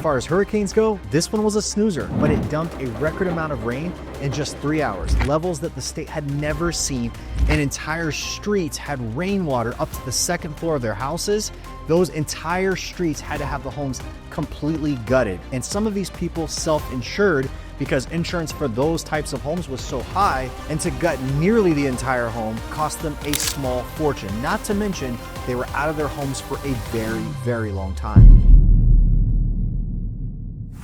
far as hurricanes go, this one was a snoozer, but it dumped a record amount of rain in just 3 hours, levels that the state had never seen, and entire streets had rainwater up to the second floor of their houses. Those entire streets had to have the homes completely gutted, and some of these people self-insured because insurance for those types of homes was so high, and to gut nearly the entire home cost them a small fortune. Not to mention, they were out of their homes for a very, very long time.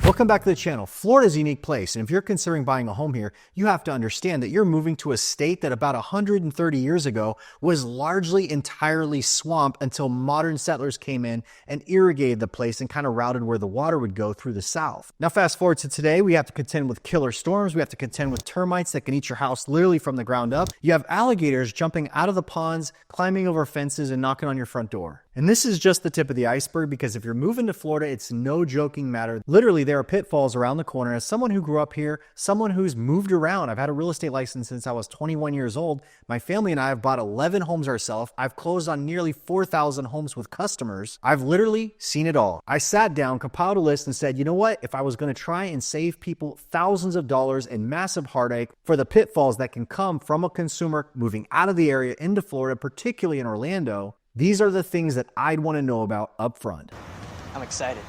Welcome back to the channel. Florida is a unique place, and if you're considering buying a home here, you have to understand that you're moving to a state that about 130 years ago was largely entirely swamp until modern settlers came in and irrigated the place and kind of routed where the water would go through the south. Now fast forward to today, we have to contend with killer storms, we have to contend with termites that can eat your house literally from the ground up. You have alligators jumping out of the ponds, climbing over fences, and knocking on your front door. And this is just the tip of the iceberg, because if you're moving to Florida, it's no joking matter. Literally, there are pitfalls around the corner. As someone who grew up here, someone who's moved around, I've had a real estate license since I was 21 years old. My family and I have bought 11 homes ourselves. I've closed on nearly 4,000 homes with customers. I've literally seen it all. I sat down, compiled a list, and said, you know what? If I was going to try and save people thousands of dollars in massive heartache for the pitfalls that can come from a consumer moving out of the area into Florida, particularly in Orlando, these are the things that I'd want to know about up front. I'm excited.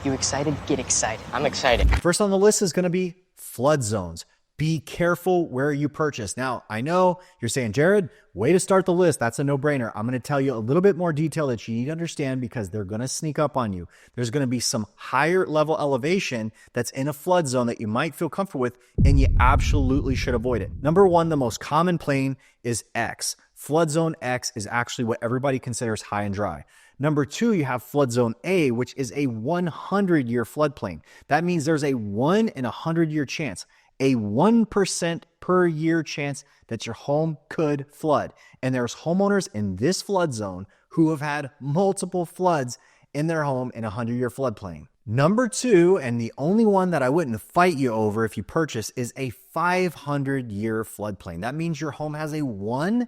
You excited? Get excited. I'm excited. First on the list is going to be flood zones. Be careful where you purchase. Now, I know you're saying, Jared, way to start the list. That's a no-brainer. I'm going to tell you a little bit more detail that you need to understand, because they're going to sneak up on you. There's going to be some higher level elevation that's in a flood zone that you might feel comfortable with, and you absolutely should avoid it. Number one, the most common plane is X. Flood zone X is actually what everybody considers high and dry. Number two, you have flood zone A, which is a 100-year floodplain. That means there's a 1 in 100-year chance, a 1% per year chance that your home could flood. And there's homeowners in this flood zone who have had multiple floods in their home in a 100-year floodplain. Number two, and the only one that I wouldn't fight you over if you purchase, is a 500-year floodplain. That means your home has a 1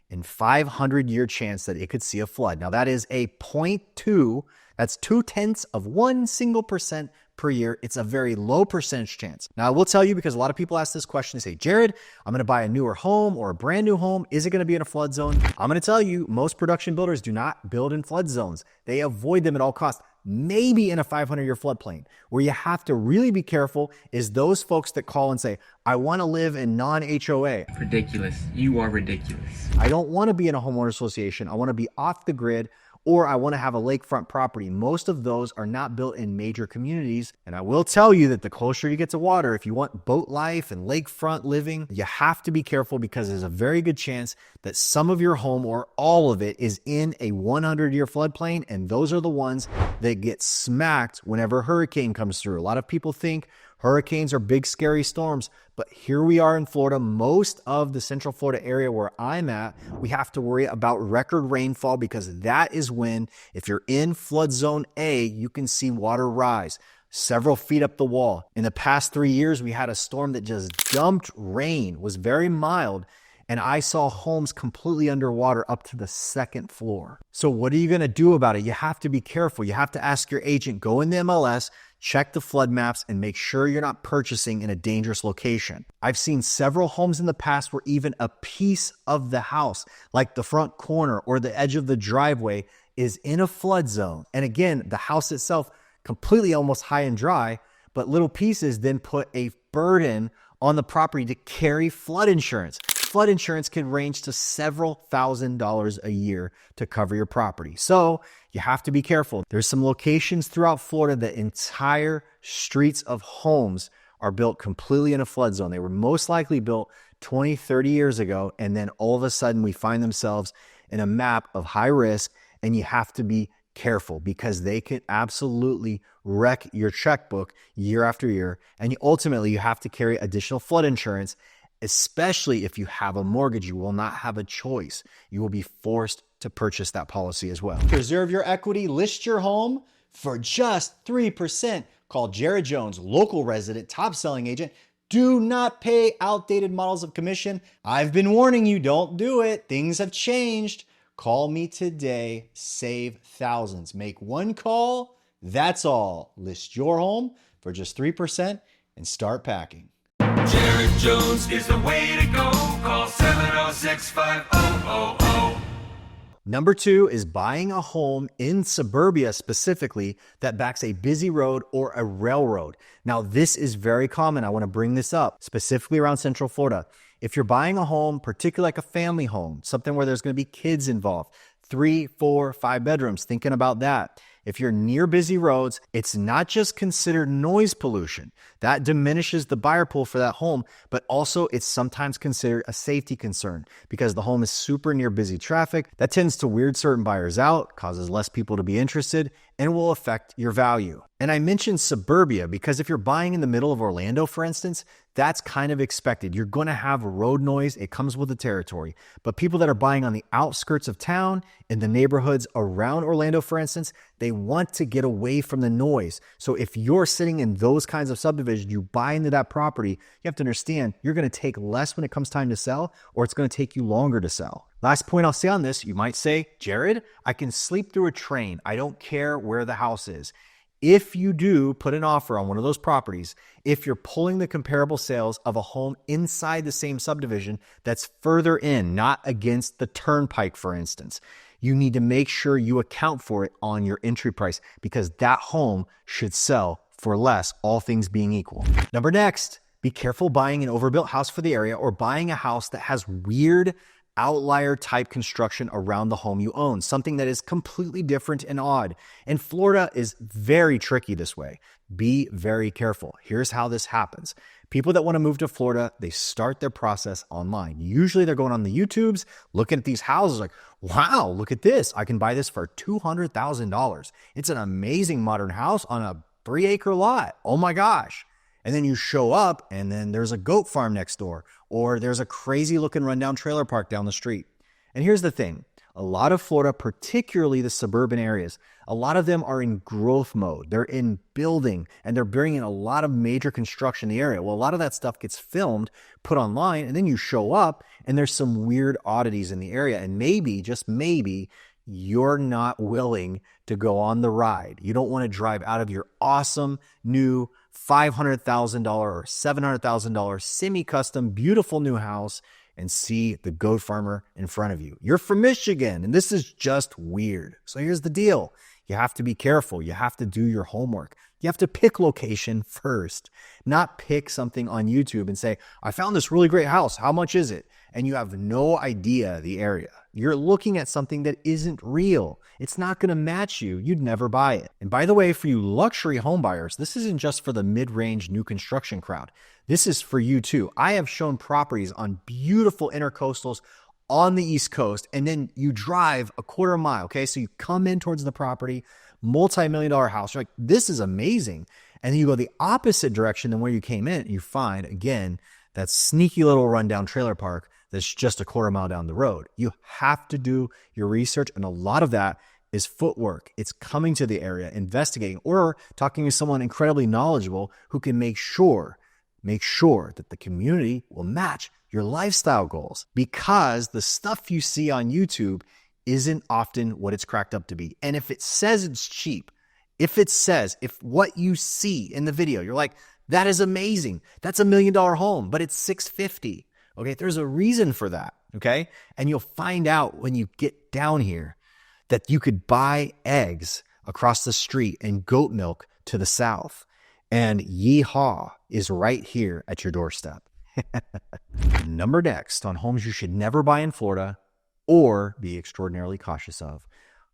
in 500-year chance that it could see a flood. Now that is a 0.2, that's 0.2% per year. It's a very low percentage chance. Now I will tell you, because a lot of people ask this question, they say, Jared, I'm going to buy a newer home or a brand new home. Is it going to be in a flood zone? I'm going to tell you, most production builders do not build in flood zones. They avoid them at all costs. Maybe in a 500-year floodplain. Where you have to really be careful is those folks that call and say, I want to live in non-HOA. Ridiculous. You are ridiculous. I don't want to be in a homeowner association. I want to be off the grid, or I want to have a lakefront property. Most of those are not built in major communities. And I will tell you that the closer you get to water, if you want boat life and lakefront living, you have to be careful, because there's a very good chance that some of your home or all of it is in a 100-year floodplain. And those are the ones that get smacked whenever a hurricane comes through. A lot of people think hurricanes are big, scary storms, but here we are in Florida. Most of the Central Florida area where I'm at, we have to worry about record rainfall, because that is when, if you're in flood zone A, you can see water rise several feet up the wall. In the past 3 years, we had a storm that just dumped rain, was very mild, and I saw homes completely underwater up to the second floor. So what are you going to do about it? You have to be careful. You have to ask your agent, go in the MLS, check the flood maps, and make sure you're not purchasing in a dangerous location. I've seen several homes in the past where even a piece of the house, like the front corner or the edge of the driveway, is in a flood zone. And again, the house itself completely almost high and dry, but little pieces then put a burden on the property to carry flood insurance. Flood insurance can range to several $1,000s a year to cover your property. So you have to be careful. There's some locations throughout Florida that entire streets of homes are built completely in a flood zone. They were most likely built 20, 30 years ago. And then all of a sudden we find themselves in a map of high risk, and you have to be careful, because they can absolutely wreck your checkbook year after year. And ultimately you have to carry additional flood insurance, especially if you have a mortgage. You will not have a choice. You will be forced to purchase that policy as well. Preserve your equity, list your home for just 3%. Call Jared Jones, local resident, top selling agent. Do not pay outdated models of commission. I've been warning you, don't do it. Things have changed. Call me today, save thousands. Make one call, That's all. List your home for just 3% and start packing. Jared Jones is the way to go. Call 706-5000. Number 2 is buying a home in suburbia specifically that backs a busy road or a railroad. Now, this is very common. I want to bring this up specifically around Central Florida. If you're buying a home, particularly like a family home, something where there's going to be kids involved, 3, 4, 5 bedrooms, thinking about that. If you're near busy roads, it's not just considered noise pollution. That diminishes the buyer pool for that home, but also it's sometimes considered a safety concern because the home is super near busy traffic. That tends to weird certain buyers out, causes less people to be interested, and will affect your value. And I mentioned suburbia because if you're buying in the middle of Orlando, for instance, that's kind of expected. You're going to have road noise. It comes with the territory. But people that are buying on the outskirts of town, in the neighborhoods around Orlando, for instance, they want to get away from the noise. So if you're sitting in those kinds of subdivisions, you buy into that property, you have to understand you're going to take less when it comes time to sell, or it's going to take you longer to sell. Last point I'll say on this, you might say, Jared, I can sleep through a train. I don't care where the house is. If you do put an offer on one of those properties, if you're pulling the comparable sales of a home inside the same subdivision that's further in, not against the turnpike, for instance, you need to make sure you account for it on your entry price because that home should sell for less, all things being equal. Next, be careful buying an overbuilt house for the area or buying a house that has weird outlier type construction around the home you own, something that is completely different and odd. And Florida is very tricky this way. Be very careful. Here's how this happens. People that want to move to Florida, they start their process online. Usually they're going on the YouTubes, looking at these houses like, wow, look at this. I can buy this for $200,000. It's an amazing modern house on a 3-acre lot. Oh my gosh. And then you show up and then there's a goat farm next door, or there's a crazy looking rundown trailer park down the street. And here's the thing. A lot of Florida, particularly the suburban areas, a lot of them are in growth mode. They're in building and they're bringing a lot of major construction in the area. Well, a lot of that stuff gets filmed, put online, and then you show up and there's some weird oddities in the area. And maybe, just maybe, you're not willing to go on the ride. You don't want to drive out of your awesome new $500,000 or $700,000 semi-custom, beautiful new house and see the goat farmer in front of you. You're from Michigan and this is just weird. So here's the deal. You have to be careful. You have to do your homework. You have to pick location first, not pick something on YouTube and say, I found this really great house. How much is it? And you have no idea the area. You're looking at something that isn't real. It's not going to match you. You'd never buy it. And by the way, for you luxury home buyers, this isn't just for the mid-range new construction crowd. This is for you too. I have shown properties on beautiful intercoastals on the East Coast, and then you drive a quarter mile, okay? So you come in towards the property, multi-million-dollar house. You're like, this is amazing. And then you go the opposite direction than where you came in, and you find, again, that sneaky little rundown trailer park that's just a quarter mile down the road. You have to do your research, and a lot of that is footwork. It's coming to the area, investigating, or talking to someone incredibly knowledgeable who can make sure that the community will match your lifestyle goals, because the stuff you see on YouTube isn't often what it's cracked up to be. And if it says it's cheap, if what you see in the video, you're like, that is amazing. That's $1 million home, but it's $650. Okay, there's a reason for that, okay? And you'll find out when you get down here that you could buy eggs across the street and goat milk to the south. And yeehaw is right here at your doorstep. Next on homes you should never buy in Florida or be extraordinarily cautious of.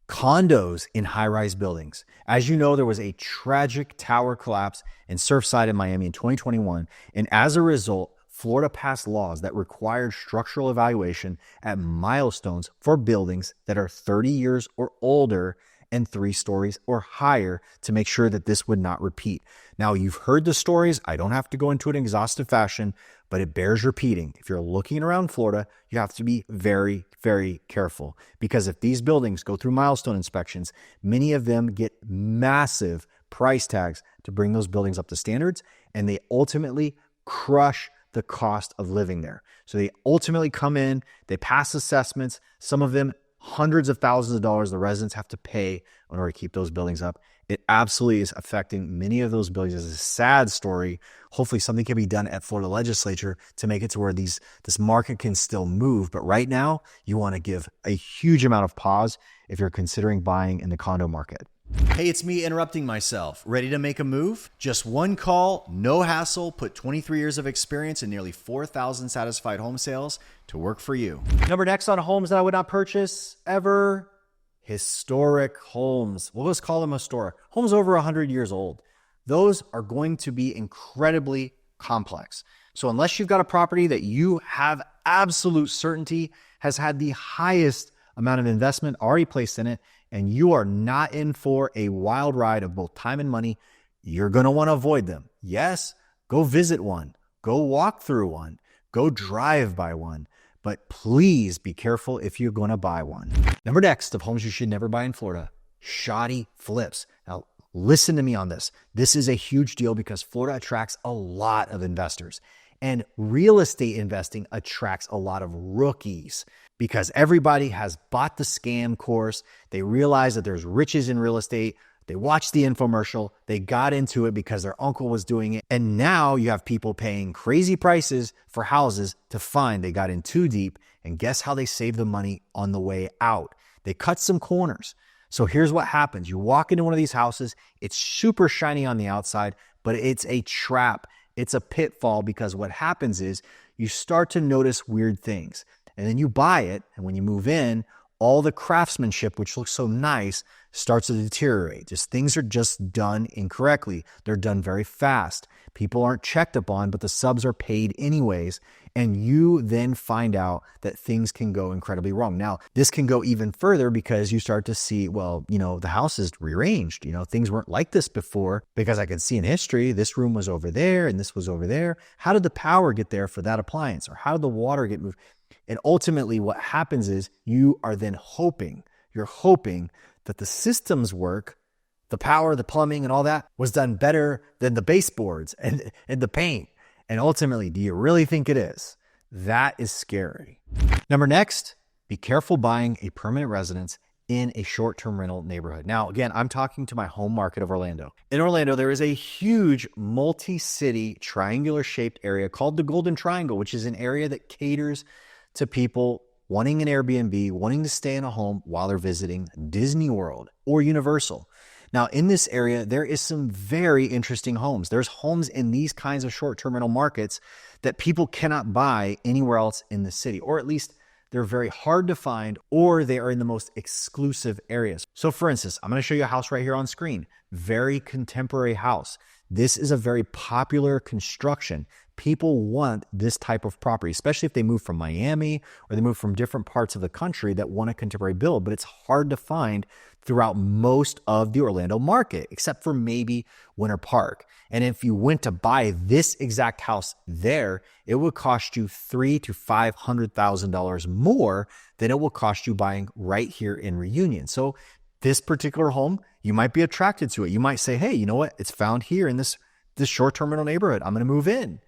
Condos in high-rise buildings. As you know, there was a tragic tower collapse in Surfside in Miami in 2021. And as a result, Florida passed laws that required structural evaluation at milestones for buildings that are 30 years or older and 3 stories or higher to make sure that this would not repeat. Now, you've heard the stories. I don't have to go into it in exhaustive fashion, but it bears repeating. If you're looking around Florida, you have to be very, very careful, because if these buildings go through milestone inspections, many of them get massive price tags to bring those buildings up to standards, and they ultimately crush the cost of living there. So they ultimately come in, they pass assessments, some of them hundreds of thousands of dollars the residents have to pay in order to keep those buildings up. It absolutely is affecting many of those buildings. It's a sad story. Hopefully something can be done at Florida legislature to make it to where this market can still move. But right now, you want to give a huge amount of pause if you're considering buying in the condo market. Hey, it's me interrupting myself. Ready to make a move? Just one call, no hassle, put 23 years of experience and nearly 4,000 satisfied home sales to work for you. Number next on homes that I would not purchase ever, historic homes. We'll just call them historic. Homes over 100 years old. Those are going to be incredibly complex. So unless you've got a property that you have absolute certainty has had the highest amount of investment already placed in it, and you are not in for a wild ride of both time and money, you're going to want to avoid them. Yes, go visit one, go walk through one, go drive by one, but please be careful if you're going to buy one. Number next of homes you should never buy in Florida, shoddy flips. Now, listen to me on this. This is a huge deal because Florida attracts a lot of investors, and real estate investing attracts a lot of rookies because everybody has bought the scam course. They realize that there's riches in real estate. They watched the infomercial. They got into it because their uncle was doing it. And now you have people paying crazy prices for houses to find they got in too deep. And guess how they save the money on the way out? They cut some corners. So here's what happens. You walk into one of these houses. It's super shiny on the outside, but it's a trap. It's a pitfall because what happens is you start to notice weird things. And then you buy it, and when you move in, all the craftsmanship, which looks so nice, starts to deteriorate. Things are just done incorrectly. They're done very fast. People aren't checked upon, but the subs are paid anyways. And you then find out that things can go incredibly wrong. Now, this can go even further because you start to see, the house is rearranged. Things weren't like this before because I can see in history, this room was over there and this was over there. How did the power get there for that appliance? Or how did the water get moved? And ultimately what happens is you are then hoping that the systems work, the power, the plumbing and all that was done better than the baseboards and the paint. And ultimately, do you really think it is? That is scary. Number next, be careful buying a permanent residence in a short-term rental neighborhood. Now, again, I'm talking to my home market of Orlando. In Orlando, there is a huge multi-city triangular shaped area called the Golden Triangle, which is an area that caters to people wanting an Airbnb, wanting to stay in a home while they're visiting Disney World or Universal. Now, in this area, there is some very interesting homes. There's homes in these kinds of short-term rental markets that people cannot buy anywhere else in the city, or at least they're very hard to find, or they are in the most exclusive areas. So for instance, I'm going to show you a house right here on screen. Very contemporary house. This is a very popular construction. People want this type of property, especially if they move from Miami or they move from different parts of the country that want a contemporary build, but it's hard to find throughout most of the Orlando market, except for maybe Winter Park. And if you went to buy this exact house there, it would cost you $300,000 to $500,000 more than it will cost you buying right here in Reunion. So this particular home, you might be attracted to it. You might say, hey, you know what? It's found here in this short-term rental neighborhood. I'm going to move in.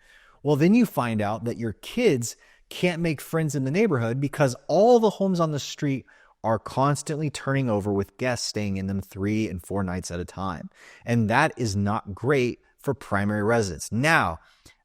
Well, then you find out that your kids can't make friends in the neighborhood because all the homes on the street are constantly turning over with guests staying in them 3 and 4 nights at a time. And that is not great for primary residents. Now,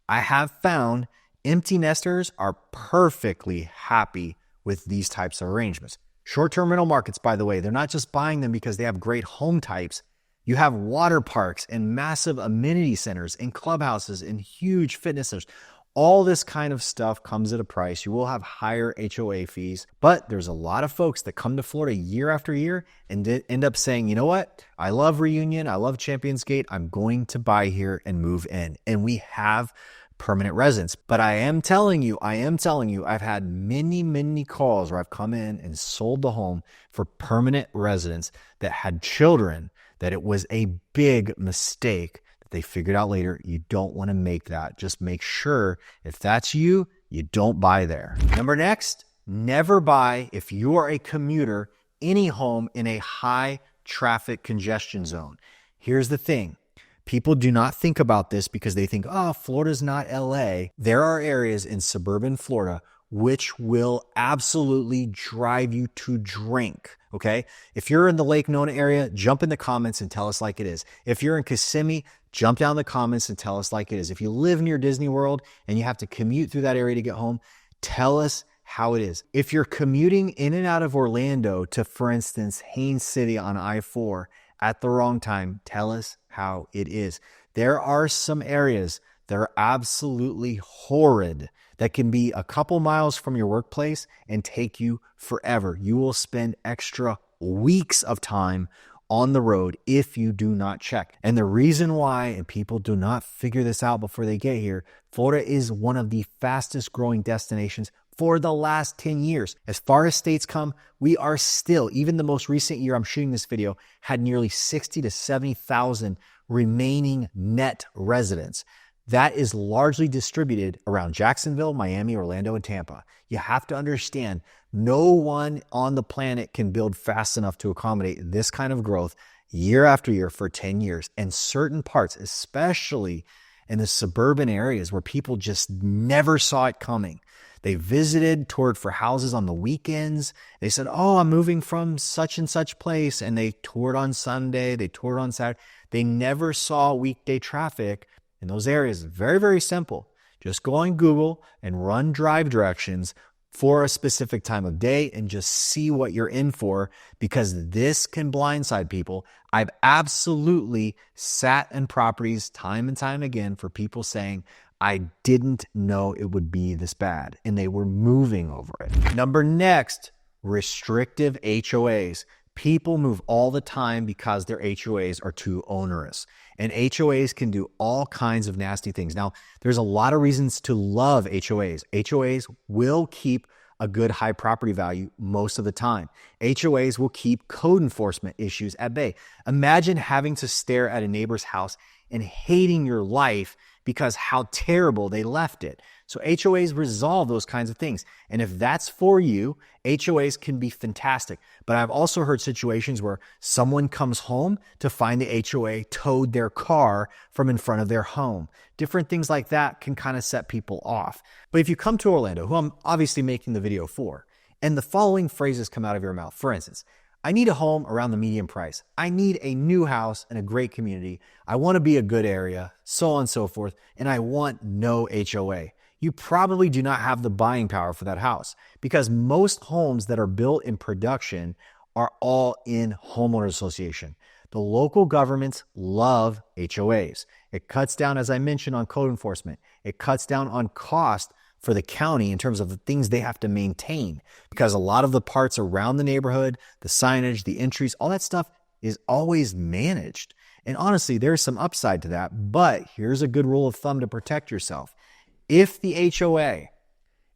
I have found empty nesters are perfectly happy with these types of arrangements. Short-term rental markets, by the way, they're not just buying them because they have great home types. You have water parks and massive amenity centers and clubhouses and huge fitness centers. All this kind of stuff comes at a price. You will have higher HOA fees, but there's a lot of folks that come to Florida year after year and end up saying, you know what? I love Reunion. I love Champions Gate. I'm going to buy here and move in. And we have permanent residents. But I am telling you, I've had many calls where I've come in and sold the home for permanent residents that had children, that it was a big mistake that they figured out later. You don't want to make that. Just make sure if that's you, you don't buy there. Number next, never buy, if you are a commuter, any home in a high traffic congestion zone. Here's the thing. People do not think about this because they think, oh, Florida's not LA. There are areas in suburban Florida which will absolutely drive you to drink. Okay. If you're in the Lake Nona area, jump in the comments and tell us like it is. If you're in Kissimmee, jump down in the comments and tell us like it is. If you live near Disney World and you have to commute through that area to get home, tell us how it is. If you're commuting in and out of Orlando to, for instance, Haines City on I-4 at the wrong time, tell us how it is. There are some areas that are absolutely horrid that can be a couple miles from your workplace and take you forever. You will spend extra weeks of time on the road if you do not check. And the reason why, and people do not figure this out before they get here, Florida is one of the fastest growing destinations for the last 10 years. As far as states come, we are still, even the most recent year I'm shooting this video, had nearly 60 to 70,000 remaining net residents. That is largely distributed around Jacksonville, Miami, Orlando, and Tampa. You have to understand, no one on the planet can build fast enough to accommodate this kind of growth year after year for 10 years. And certain parts, especially in the suburban areas where people just never saw it coming. They visited, toured for houses on the weekends. They said, oh, I'm moving from such and such place. And they toured on Sunday, they toured on Saturday. They never saw weekday traffic in those areas. Very, very simple. Just go on Google and run drive directions for a specific time of day and just see what you're in for, because this can blindside people. I've absolutely sat in properties time and time again for people saying, I didn't know it would be this bad, and they were moving over it. Number next, restrictive HOAs. People move all the time because their HOAs are too onerous. And HOAs can do all kinds of nasty things. Now, there's a lot of reasons to love HOAs. HOAs will keep a good high property value most of the time. HOAs will keep code enforcement issues at bay. Imagine having to stare at a neighbor's house and hating your life because how terrible they left it. So HOAs resolve those kinds of things. And if that's for you, HOAs can be fantastic. But I've also heard situations where someone comes home to find the HOA towed their car from in front of their home. Different things like that can kind of set people off. But if you come to Orlando, who I'm obviously making the video for, and the following phrases come out of your mouth, for instance, I need a home around the median price. I need a new house in a great community. I want to be a good area, so on and so forth. And I want no HOA. You probably do not have the buying power for that house, because most homes that are built in production are all in homeowner association. The local governments love HOAs. It cuts down, as I mentioned, on code enforcement. It cuts down on cost for the county in terms of the things they have to maintain, because a lot of the parts around the neighborhood, the signage, the entries, all that stuff is always managed. And honestly, there's some upside to that, but here's a good rule of thumb to protect yourself. If the HOA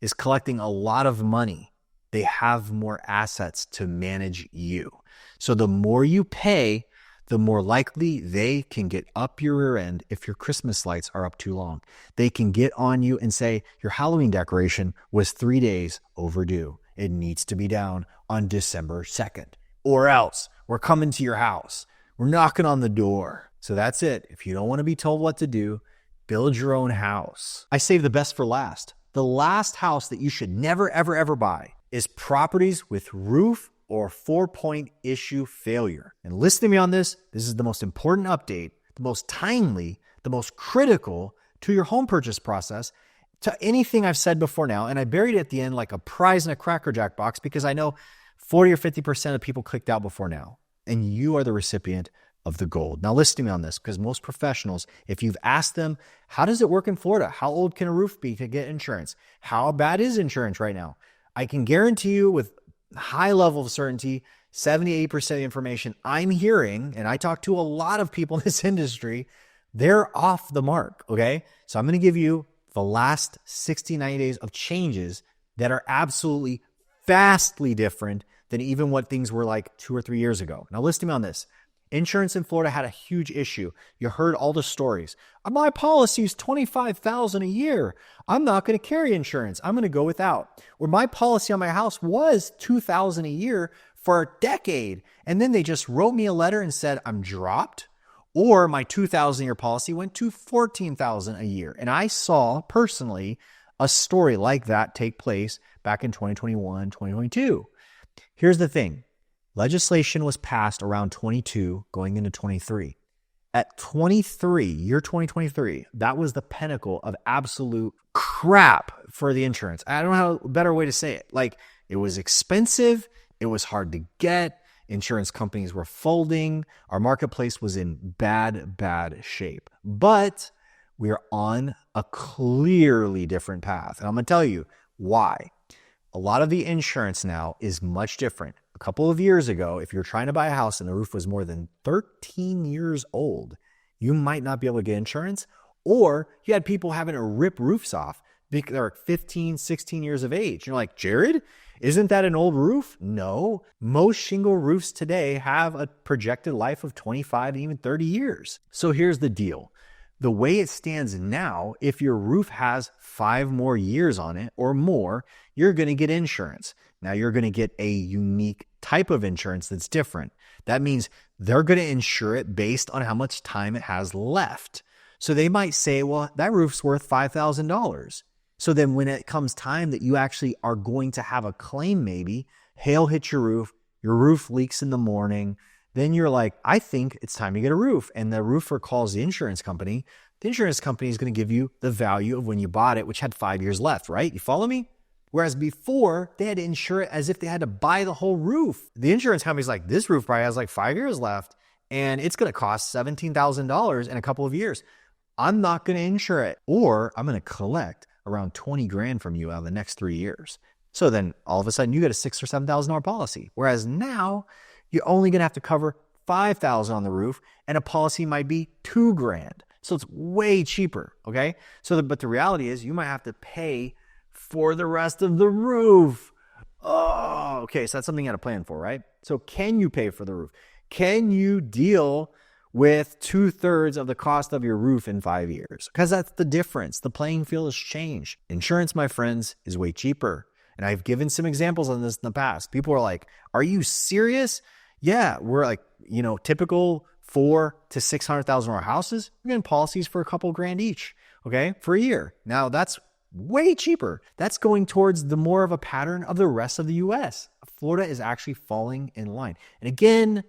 is collecting a lot of money, they have more assets to manage you. So the more you pay, the more likely they can get up your rear end if your Christmas lights are up too long. They can get on you and say, your Halloween decoration was 3 days overdue. It needs to be down on December 2nd. Or else, we're coming to your house. We're knocking on the door. So that's it. If you don't want to be told what to do, build your own house. I save the best for last. The last house that you should never, ever, ever buy is properties with roof or 4-point issue failure. And listen to me on this. This is the most important update, the most timely, the most critical to your home purchase process, to anything I've said before now. And I buried it at the end like a prize in a Cracker Jack box, because I know 40 or 50% of people clicked out before now. And you are the recipient of the gold. Now listen to me on this, because most professionals, if you've asked them, how does it work in Florida? How old can a roof be to get insurance? How bad is insurance right now? I can guarantee you with high level of certainty, 78% of the information I'm hearing, and I talk to a lot of people in this industry, they're off the mark, okay? So I'm going to give you the last 60, 90 days of changes that are absolutely vastly different than even what things were like 2 or 3 years ago. Now listen to me on this. Insurance in Florida had a huge issue. You heard all the stories. My policy is $25,000 a year. I'm not going to carry insurance. I'm going to go without. Or my policy on my house was $2,000 a year for a decade. And then they just wrote me a letter and said, I'm dropped. Or my $2,000 a year policy went to $14,000 a year. And I saw personally a story like that take place back in 2021, 2022. Here's the thing. Legislation was passed around 22 going into 23. At 23, year 2023, that was the pinnacle of absolute crap for the insurance. I don't know a better way to say it. Like, it was expensive. It was hard to get. Insurance companies were folding. Our marketplace was in bad shape. But we're on a clearly different path. And I'm going to tell you why. A lot of the insurance now is much different. A couple of years ago, if you're trying to buy a house and the roof was more than 13 years old, you might not be able to get insurance, or you had people having to rip roofs off because they're 15, 16 years of age. You're like, Jared, isn't that an old roof? No. Most shingle roofs today have a projected life of 25 and even 30 years. So here's the deal. The way it stands now, if your roof has 5 more years on it or more, you're going to get insurance. Now you're going to get a unique type of insurance that's different. That means they're going to insure it based on how much time it has left. So they might say, well, that roof's worth $5,000. So then when it comes time that you actually are going to have a claim, maybe hail hits your roof leaks in the morning, then you're like, I think it's time to get a roof. And the roofer calls the insurance company. The insurance company is going to give you the value of when you bought it, which had 5 years left, right? You follow me? Whereas before, they had to insure it as if they had to buy the whole roof. The insurance company's like, this roof probably has like 5 years left, and it's going to cost $17,000 in a couple of years. I'm not going to insure it, or I'm going to collect around 20 grand from you out of the next 3 years. So then all of a sudden you get a $6,000 or $7,000 policy. Whereas now you're only going to have to cover $5,000 on the roof, and a policy might be $2 grand. So it's way cheaper. Okay. But the reality is you might have to pay for the rest of the roof. Oh, okay. So that's something you got to plan for, right? So can you pay for the roof? Can you deal with 2/3 of the cost of your roof in 5 years? Because that's the difference. The playing field has changed. Insurance, my friends, is way cheaper. And I've given some examples on this in the past. People are like, are you serious? Yeah, we're like, typical $400,000 to $600,000 houses. We're getting policies for a couple grand each, okay, for a year. Now that's way cheaper. That's going towards the more of a pattern of the rest of the US. Florida is actually falling in line. And again,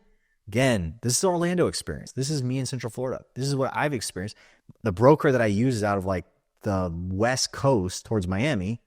this is the Orlando experience. This is me in Central Florida. This is what I've experienced. The broker that I use is out of like the West Coast towards Miami,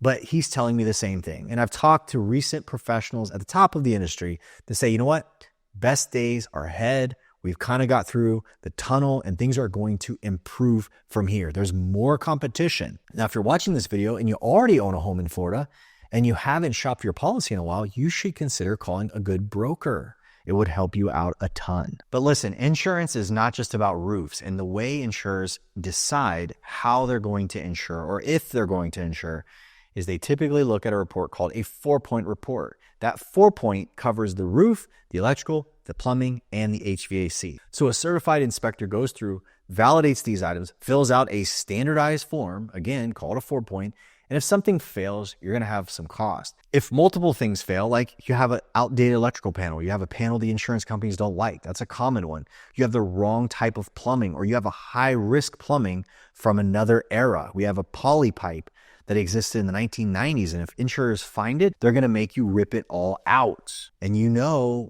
but he's telling me the same thing. And I've talked to recent professionals at the top of the industry to say, you know what? Best days are ahead. We've kind of got through the tunnel and things are going to improve from here. There's more competition. Now, if you're watching this video and you already own a home in Florida and you haven't shopped your policy in a while, you should consider calling a good broker. It would help you out a ton. But listen, insurance is not just about roofs, and the way insurers decide how they're going to insure or if they're going to insure is they typically look at a report called a 4-point report. That 4-point covers the roof, the electrical, the plumbing, and the HVAC. So a certified inspector goes through, validates these items, fills out a standardized form, again, called a 4-point, and if something fails, you're going to have some cost. If multiple things fail, like you have an outdated electrical panel, you have a panel the insurance companies don't like, that's a common one. You have the wrong type of plumbing, or you have a high-risk plumbing from another era. We have a poly pipe that existed in the 1990s, and if insurers find it, they're going to make you rip it all out. And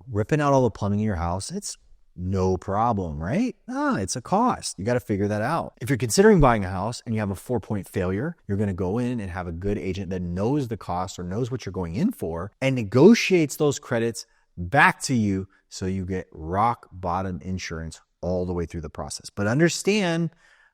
ripping out all the plumbing in your house, it's no problem, right? It's a cost. You got to figure that out. If you're considering buying a house and you have a 4-point failure, you're going to go in and have a good agent that knows the cost or knows what you're going in for and negotiates those credits back to you so you get rock bottom insurance all the way through the process. But understand,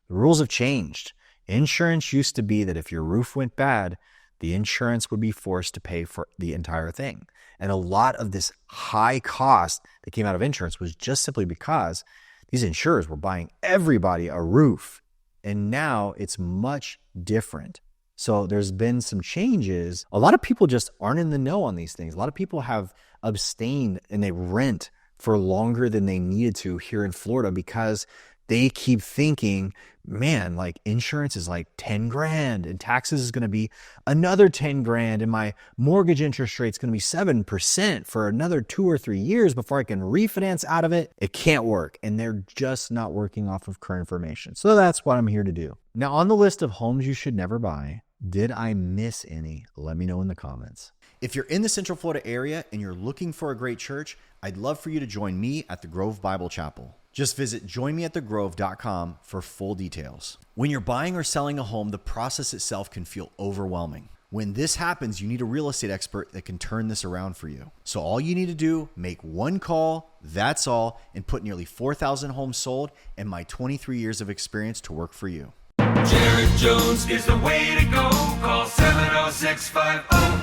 the rules have changed. Insurance used to be that if your roof went bad, the insurance would be forced to pay for the entire thing. And a lot of this high cost that came out of insurance was just simply because these insurers were buying everybody a roof. And now it's much different. So there's been some changes. A lot of people just aren't in the know on these things. A lot of people have abstained and they rent for longer than they needed to here in Florida because they keep thinking, man, like insurance is like 10 grand and taxes is going to be another 10 grand and my mortgage interest rate is going to be 7% for another 2 or 3 years before I can refinance out of it. It can't work. And they're just not working off of current information. So that's what I'm here to do. Now, on the list of homes you should never buy, Did I miss any? Let me know in the comments. If you're in the Central Florida area and you're looking for a great church, I'd love for you to join me at the Grove Bible Chapel. Just visit joinmeatthegrove.com for full details. When you're buying or selling a home, the process itself can feel overwhelming. When this happens, you need a real estate expert that can turn this around for you. So all you need to do, make one call, that's all, and put nearly 4,000 homes sold and my 23 years of experience to work for you. Jared Jones is the way to go. Call 70650